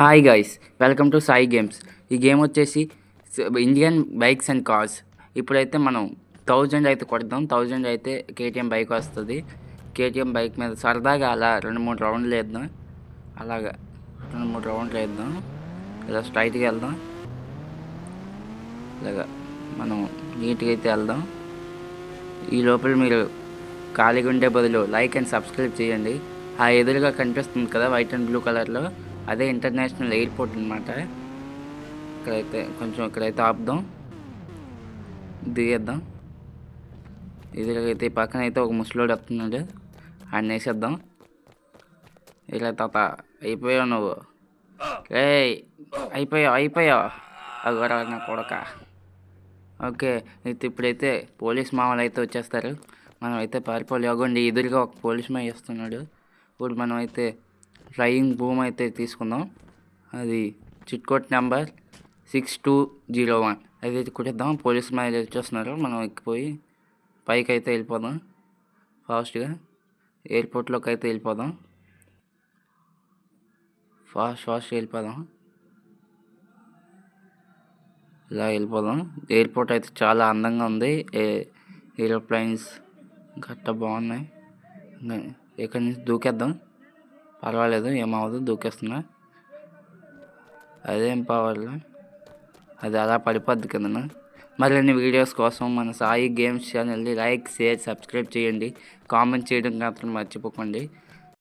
Hi guys, welcome to Sai games. ఈ game వచ్చేసి Indian bikes and cars. ఇప్పుడైతే మనం 1000 అయితే కొడదాం. 1000 అయితే కేటీఎం బైక్ వస్తుంది. కేటీఎం బైక్ మీద సరదాగా అలా 2-3 రౌండ్లు వేద్దాం. అలాగా 2-3 రౌండ్లు వేద్దాం. ఇలా స్ట్రైట్గా వెళ్దాం. ఇలాగా మనం నీట్గా అయితే వెళ్దాం. ఈ లోపల మీరు ఖాళీగా ఉండే బదులు లైక్ అండ్ సబ్స్క్రైబ్ చేయండి. ఆ ఎదురుగా కనిపిస్తుంది కదా వైట్ అండ్ బ్లూ కలర్లో, అదే ఇంటర్నేషనల్ ఎయిర్పోర్ట్ అనమాట. ఇక్కడైతే ఆపుదాం, దిగేద్దాం. ఇదిగైతే పక్కన అయితే ఒక ముసలోడు వస్తున్నాడు, ఆయన వేసేద్దాం. ఇలా తాత అయిపోయావు నువ్వు, ఏ అయిపోయావు అగోరా నా కొడక. ఓకే, అయితే ఇప్పుడైతే పోలీస్ మామూలు అయితే వచ్చేస్తారు. మనం అయితే పారిపోలే. అవ్వండి ఎదురుగా ఒక పోలీస్ మ్యాన్ చేస్తున్నాడు. ఇప్పుడు మనం అయితే ఫ్లయింగ్ బూమ్ అయితే తీసుకుందాం. అది చిట్కోట్ నెంబర్ 6201 అదైతే కొట్టేద్దాం. పోలీస్ మ్యాన్ వచ్చేస్తున్నారు. మనం ఎక్కిపోయి పైకి అయితే వెళ్ళిపోదాం. ఫాస్ట్గా ఎయిర్పోర్ట్లోకి అయితే వెళ్ళిపోదాం. ఫాస్ట్గా వెళ్ళిపోదాం. ఇలా వెళ్ళిపోదాం. ఎయిర్పోర్ట్ అయితే చాలా అందంగా ఉంది. ఏరోప్లైన్స్ గట్ట బాగున్నాయి. ఇక్కడి నుంచి దూకేద్దాం. పర్వాలేదు, ఏమవ్వదు, దూకేస్తున్నా. అదేం పర్వాలేదు, అది అలా పడిపోద్ది కిందన. మరిన్ని వీడియోస్ కోసం మన సాయి గేమ్స్ ఛానల్ని లైక్, షేర్, సబ్స్క్రైబ్ చేయండి. కామెంట్ చేయడం మాత్రం మర్చిపోకండి.